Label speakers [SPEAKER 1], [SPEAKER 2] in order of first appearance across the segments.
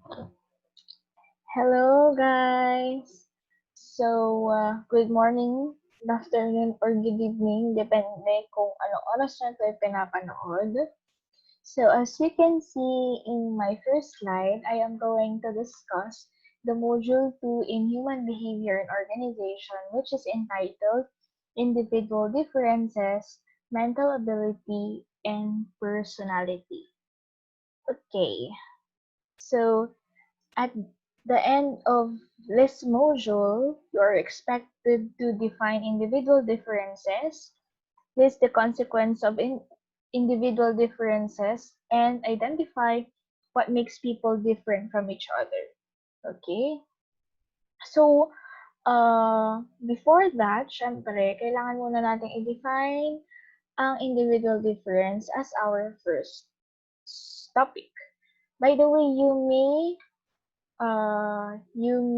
[SPEAKER 1] Hello guys! Good morning, good afternoon, or good evening, depende kung anong oras nyo ito pinapanood. So, as you can see in my first slide, I am going to discuss the Module 2 in Human Behavior and Organization, which is entitled Individual Differences, Mental Ability, and Personality. Okay, so at the end of this module, you are expected to define individual differences, list the consequence of individual differences, and identify what makes people different from each other. Okay? So, before that, syempre, kailangan muna natin i-define ang individual difference as our first topic. By the way, you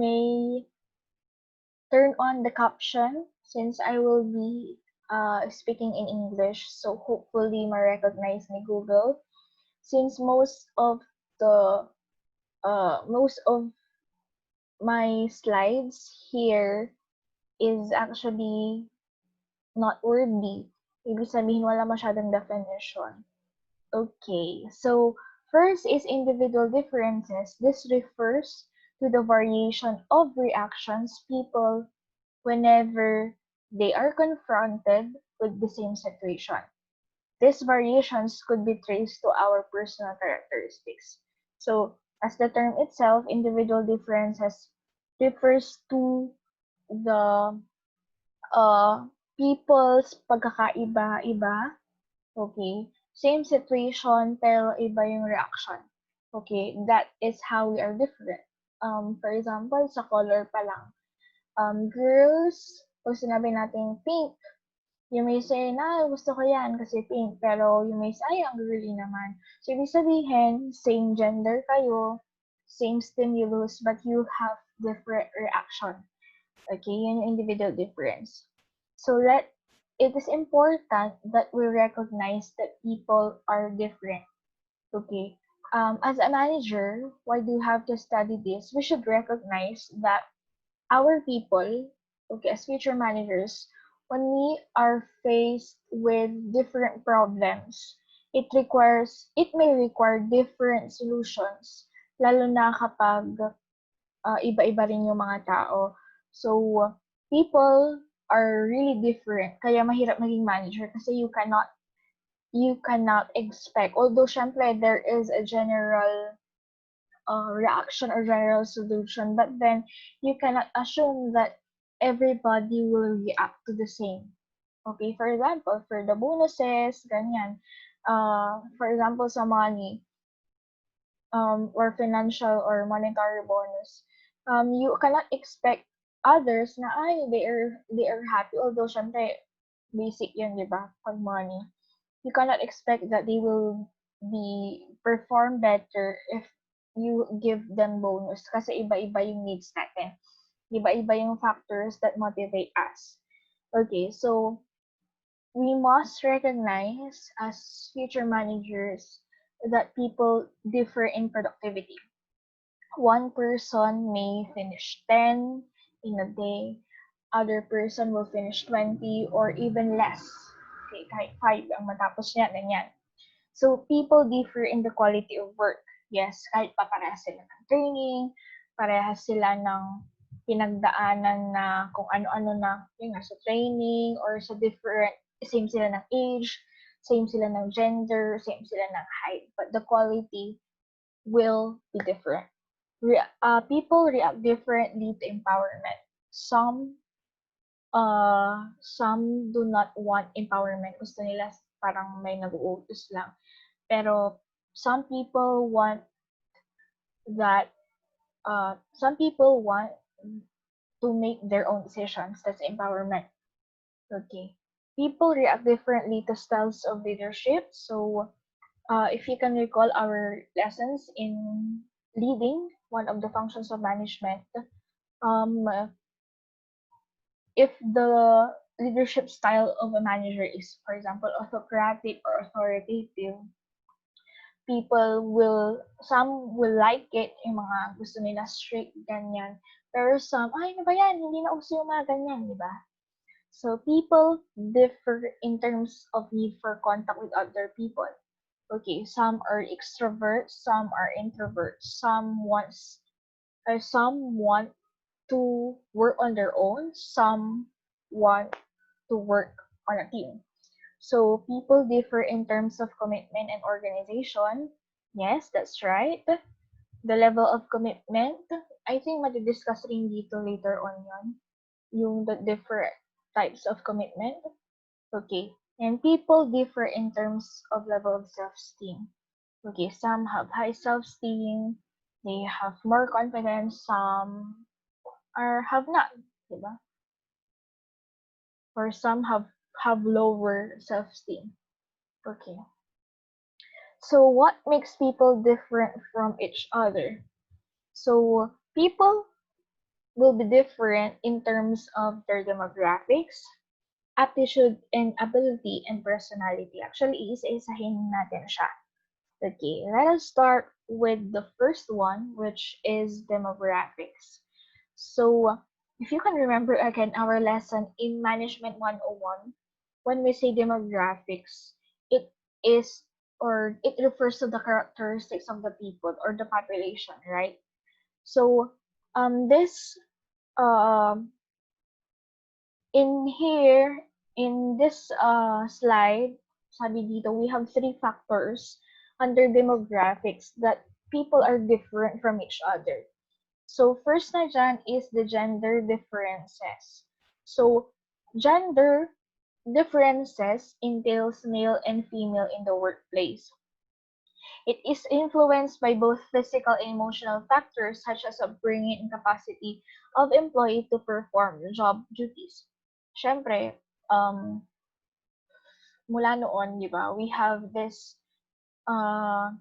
[SPEAKER 1] may turn on the caption since I will be speaking in English, so hopefully ma-recognize ni Google. Since the most of my slides here is actually not wordy. Ibig sabihin wala masyadong definition. Okay, so first is individual differences. This refers to the variation of reactions people whenever they are confronted with the same situation. These variations could be traced to our personal characteristics. So, as the term itself, individual differences refers to the uh, people's pagkakaiba-iba. Okay? Same situation, pero iba yung reaction. Okay? That is how we are different. For example, sa color pa lang. Girls, pag sinabi natin pink, you may say na gusto ko yan kasi pink, pero you may say, ay, ang girly naman. So, ibig sabihin, same gender kayo, same stimulus, but you have different reaction. Okay, yun yung individual difference. So, it is important that we recognize that people are different. Okay, as a manager, why do you have to study this? We should recognize that our people, okay, as future managers, when we are faced with different problems, it may require different solutions, lalo na kapag iba-iba rin yung mga tao. So, people are really different, kaya mahirap maging manager kasi you cannot expect, although syempre there is a general reaction or general solution, but then you cannot assume that everybody will react to the same. Okay, for example, for the bonuses, ganyan. For example, sa money, or financial or monetary bonus, you cannot expect others na ay they are happy, although syempre basic yun, di ba? Pag money, you cannot expect that they will be perform better if you give them bonus kasi iba-iba yung needs natin. Iba-iba yung factors that motivate us. Okay, so we must recognize as future managers that people differ in productivity. One person may finish 10 in a day, other person will finish 20 or even less. Okay, kahit 5 ang matapos niya, ganyan. So, people differ in the quality of work. Yes, kahit pa parehas sila ng training, parehas sila ng pinagdaanan na kung ano-ano na, yun nga, sa training or sa different, same sila ng age, same sila ng gender, same sila ng height, but the quality will be different. People react differently to empowerment. Some do not want empowerment. Gusto nila parang may nag-uutos lang. Pero that some people want to make their own decisions. That's empowerment. Okay. People react differently to styles of leadership. So, if you can recall our lessons in leading, one of the functions of management, um, if the leadership style of a manager is, for example, autocratic or authoritative, some will like it, yung mga gusto nila straight, ganyan. Pero some, ay, ano ba yan? Hindi na uso yung mga ganyan, di ba? So, people differ in terms of need for contact with other people. Okay, some are extroverts, some are introverts, some want to work on their own, some want to work on a team. So people differ in terms of commitment and organization. Yes, that's right. The level of commitment, I think madi-discuss rin dito later on yon, yung the different types of commitment. Okay. And people differ in terms of level of self-esteem. Okay, some have high self-esteem, they have more confidence, some are have not, diba? Or some have lower self-esteem. Okay. So what makes people different from each other? So people will be different in terms of their demographics, aptitude and ability, and personality. Actually, isa-isahin natin siya. Okay, let us start with the first one, which is demographics. So, if you can remember again our lesson in Management 101, when we say demographics, it is or it refers to the characteristics of the people or the population, right? So, this um in here in this slide, sabi dito, we have three factors under demographics that people are different from each other. So first na dyan is the gender differences. So gender differences entails male and female in the workplace. It is influenced by both physical and emotional factors such as upbringing and capacity of employee to perform job duties. Siyempre, mula noon, di ba, we have this uh,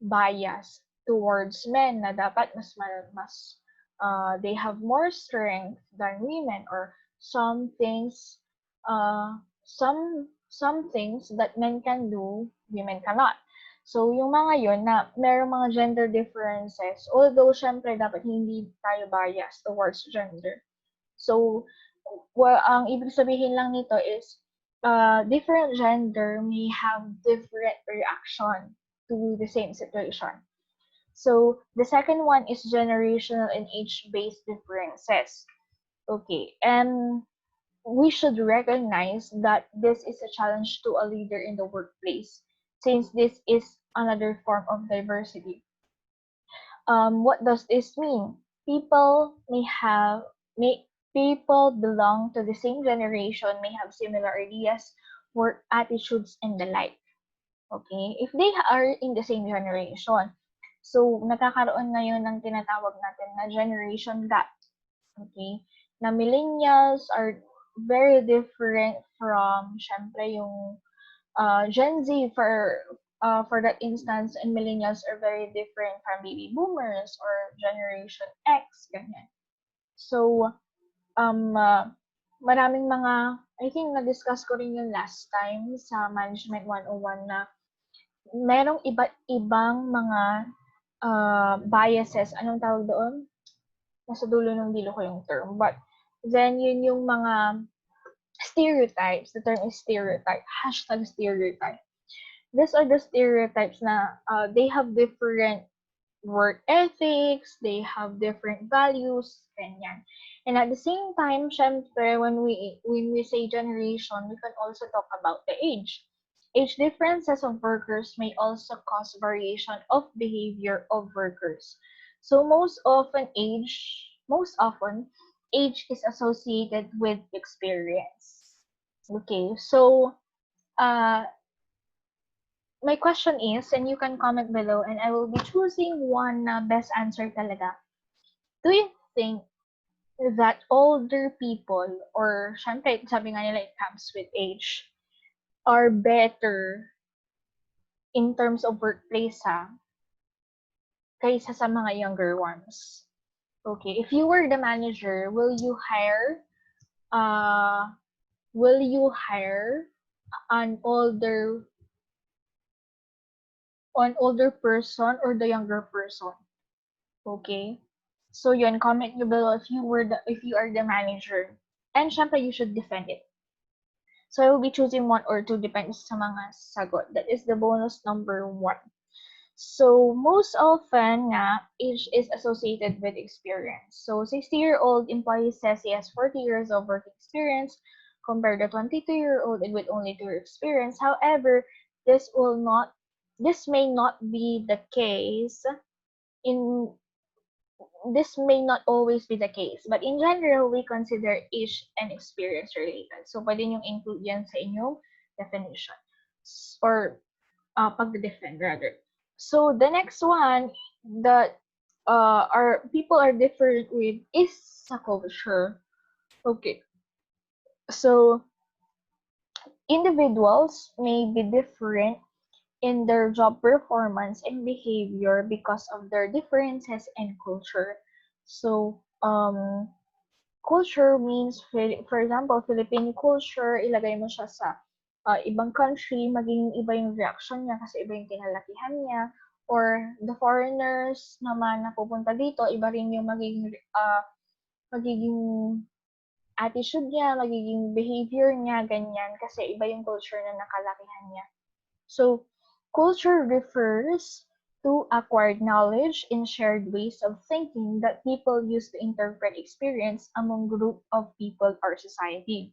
[SPEAKER 1] bias towards men na dapat they have more strength than women, or some things some things that men can do, women cannot. So yung mga yun na merong mga gender differences, although syempre dapat hindi tayo bias towards gender. So ang ibig sabihin lang nito is different gender may have different reaction to the same situation. So the second one is generational and age-based differences. Okay, and we should recognize that this is a challenge to a leader in the workplace, since this is another form of diversity. What does this mean? People may have may People belong to the same generation may have similar ideas, work attitudes, and the like. Okay? If they are in the same generation. So, nagkakaroon ngayon ng tinatawag natin na generation gap. Okay? Na millennials are very different from, syempre, yung Gen Z for that instance, and millennials are very different from baby boomers or generation X, ganyan. So, maraming mga, I think na-discuss ko rin yung last time sa Management 101 na merong iba't ibang mga biases. Anong tawag doon? Nasa dulo ng dilo ko yung term. But then, yun yung mga stereotypes. The term is stereotype. Hashtag stereotype. These are the stereotypes na they have different work ethics, they have different values, ganyan. And at the same time, syempre, when we say generation, we can also talk about the age. Age differences of workers may also cause variation of behavior of workers. So most often, age is associated with experience. Okay, so uh, my question is, and you can comment below, and I will be choosing one na best answer talaga. Do you think that older people, or syempre, sabi nga nila, it comes with age, are better in terms of workplace kaysa sa mga younger ones? Okay, if you were the manager, uh, will you hire an older on older person or the younger person. Okay? So yun, comment nyo below if you are the manager. And syempre, you should defend it. So I will be choosing one or two depends sa mga sagot. That is the bonus number 1. So most often nga, age is associated with experience. So 60-year-old employee says he has 40 years of work experience compared to 22-year-old with only 2 years experience. However, this may not be the case in this may not always be the case, but in general, we consider age and experience related. So, pwede nyo include yan sa inyong definition or pag-defend rather. So, the next one that our people are different with is sa culture. Okay. So, individuals may be different in their job performance and behavior because of their differences in culture. So, culture means, for example, Philippine culture, ilagay mo siya sa ibang country, maging iba yung reaction niya kasi iba yung kinalakihan niya. Or the foreigners naman na pupunta dito, iba rin yung magiging attitude niya, magiging behavior niya, ganyan, kasi iba yung culture na nakalakihan niya. So, culture refers to acquired knowledge and shared ways of thinking that people use to interpret experience among group of people or society.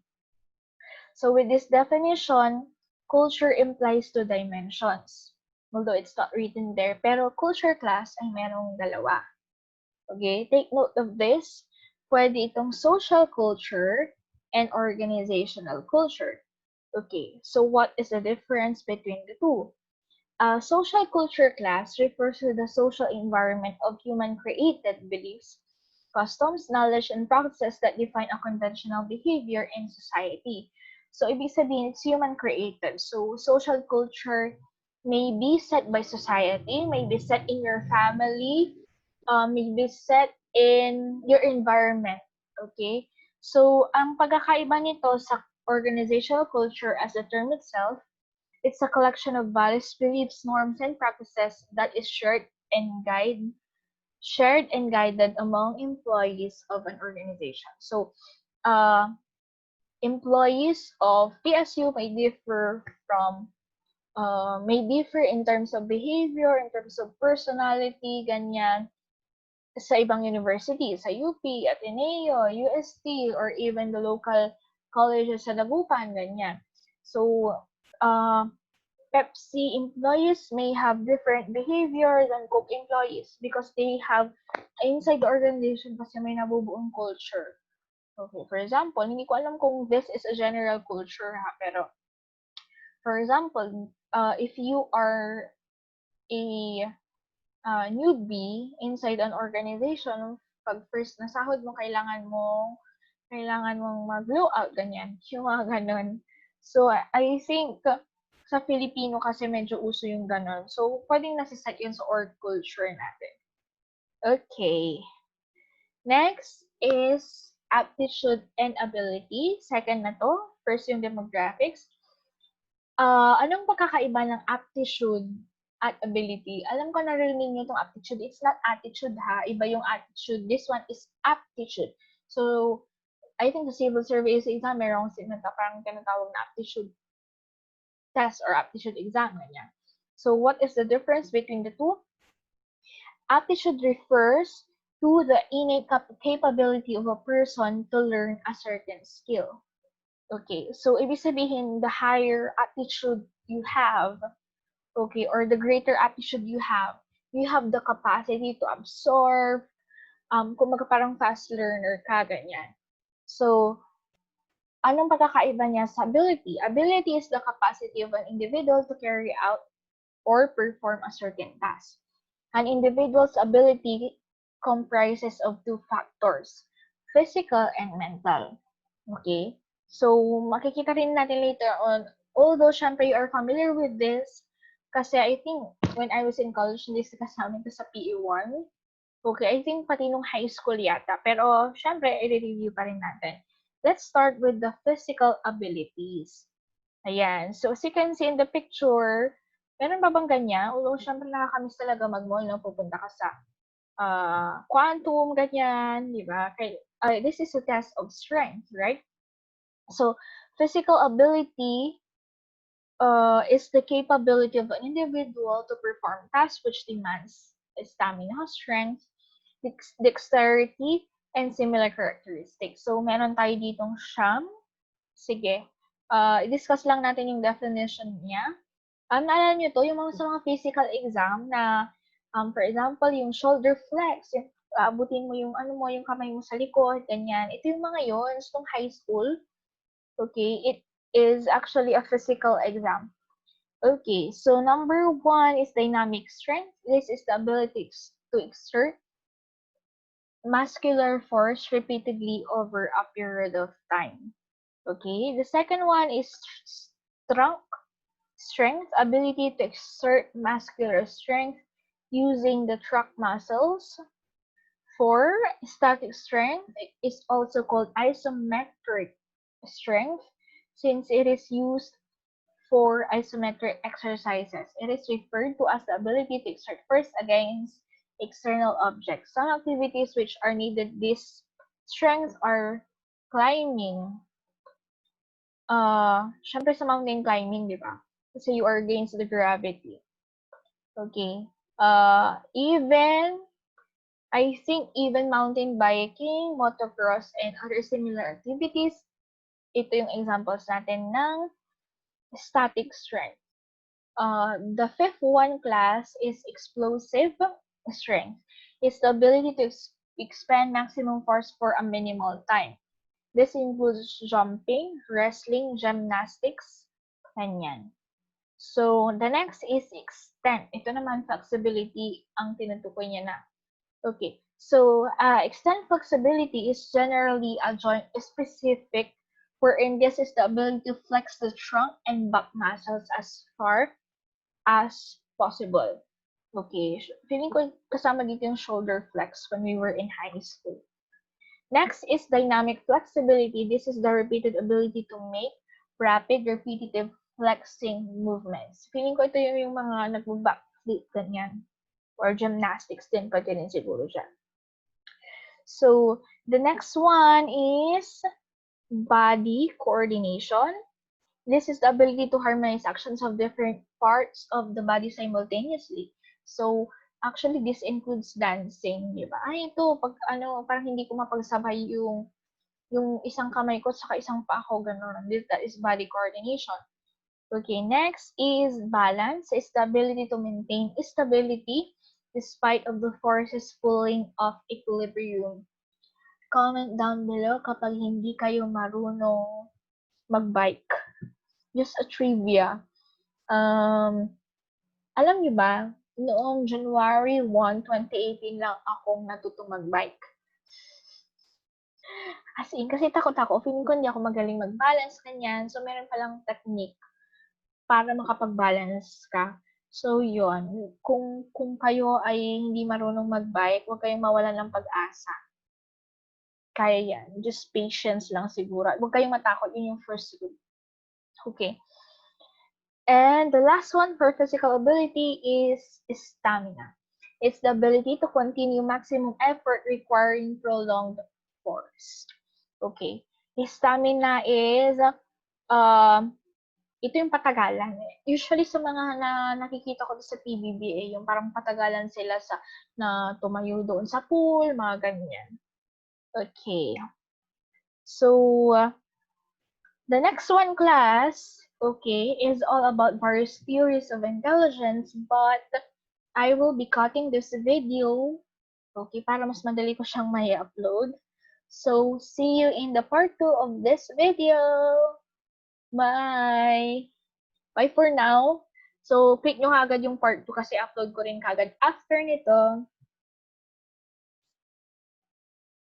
[SPEAKER 1] So with this definition, culture implies 2 dimensions. Although it's not written there, pero culture class ay merong dalawa. Okay, take note of this. Pwede itong social culture and organizational culture. Okay, so what is the difference between the two? Social culture class refers to the social environment of human-created beliefs, customs, knowledge, and practices that define a conventional behavior in society. So, ibig sabihin, it's human-created. So, social culture may be set by society, may be set in your family, may be set in your environment. Okay? So, ang pagkakaiba nito sa organizational culture as the term itself, it's a collection of values, beliefs, norms, and practices that is shared and guided among employees of an organization. So, employees of PSU may differ in terms of behavior, in terms of personality, ganyan, sa ibang university, sa UP, Ateneo, UST, or even the local colleges sa Dagupan, ganyan. So, Pepsi employees may have different behavior than Coke employees because they have inside the organization kasi may nabubuong culture. Okay, for example, hindi ko alam kung this is a general culture ha, pero for example, if you are a newbie inside an organization, pag first na sahod mo, kailangan mong mag-blow out, ganyan. Yung mga ganon. So, I think, sa Filipino kasi medyo uso yung ganon. So, pwedeng nasiset yun sa org culture natin. Okay. Next is aptitude and ability. Second na to. First yung demographics. Anong pagkakaiba ng aptitude at ability? Alam ko narinig niyo itong aptitude. It's not attitude ha. Iba yung attitude. This one is aptitude. So, I think the civil service exam, merong parang tinatawag na aptitude test or aptitude exam. Ganyan. So, what is the difference between the two? Aptitude refers to the innate capability of a person to learn a certain skill. Okay, so ibig sabihin, the higher aptitude you have, okay, or the greater aptitude you have the capacity to absorb, kung parang fast learner ka, ganyan. So, anong pagkakaiba niya sa ability? Ability is the capacity of an individual to carry out or perform a certain task. An individual's ability comprises of 2 factors, physical and mental. Okay? So, makikita rin natin later on, although syempre you are familiar with this, kasi I think when I was in college, discuss namin ito sa PE1. Okay, I think pati nung high school yata. Pero syempre, i-review pa rin natin. Let's start with the physical abilities. Ayan. So, as you can see in the picture, Meron ba bang ganyan? Although, syempre nakakamiss talaga mag-mall, no? Pupunta ka sa quantum, ganyan, di ba? This is a test of strength, right? So, physical ability is the capability of an individual to perform tasks which demands stamina, strength, dexterity, and similar characteristics. So, meron tayo ditong siyam. Sige. I-discuss lang natin yung definition niya. Naalala nyo to, yung sa mga physical exam na, for example, yung shoulder flex, yung abutin mo yung yung kamay mo sa likod, ganyan. Ito yung mga yun, nung high school. Okay, it is actually a physical exam. Okay, so number 1 is dynamic strength. This is the ability to exert muscular force repeatedly over a period of time. Okay, the second one is strength, ability to exert muscular strength using the trunk muscles. 4, static strength is also called isometric strength since it is used for isometric exercises. It is referred to as the ability to exert force against external objects. Some activities which are needed this strength are climbing. Syempre sa mountain climbing, di ba? Kasi you are against the gravity. Okay. I think even mountain biking, motocross, and other similar activities, ito yung examples natin ng static strength. The fifth one class is explosive strength. It's the ability to expend maximum force for a minimal time. This includes jumping, wrestling, gymnastics, ganyan. So, the next is extent. Ito naman, flexibility ang tinutukoy niya na. Okay, so extent flexibility is generally a joint specific wherein this is the ability to flex the trunk and back muscles as far as possible. Okay, feeling ko kasama dito yung shoulder flex when we were in high school. Next is dynamic flexibility. This is the repeated ability to make rapid, repetitive flexing movements. Feeling ko ito yung mga nag-backflip, ganyan. Or gymnastics din, pwede rin siguro dyan. So, the next one is body coordination. This is the ability to harmonize actions of different parts of the body simultaneously. So, actually, this includes dancing, di ba? Ito, pag parang hindi ko mapagsabay yung isang kamay ko saka isang paa ko, gano'n. That is body coordination. Okay, next is balance. It's the ability to maintain stability despite of the forces pulling off equilibrium. Comment down below kapag hindi kayo marunong magbike. Just a trivia. Alam niyo ba, noong January 1, 2018 lang akong natutong magbike. As in, kasi takot ako. Feeling ko hindi ako magaling mag-balance, kanyan. So, meron palang technique para makapag-balance ka. So, yun. Kung kayo ay hindi marunong mag-bike, huwag kayong mawalan ng pag-asa. Kaya yan. Just patience lang siguro. Huwag kayong matakot. Yun yung first rule. Okay. And the last one for physical ability is stamina. It's the ability to continue maximum effort requiring prolonged force. Okay. Stamina is ito yung patagalan. Usually sa mga nakikita ko sa PBBA, yung parang patagalan sila na tumayo doon sa pool, mga ganyan. Okay. So, the next one class, okay, is all about various theories of intelligence, but I will be cutting this video, okay, para mas madali ko siyang may upload. So, see you in the part 2 of this video. Bye! Bye for now. So, click nyo agad yung part 2 kasi upload ko rin kagad after nito.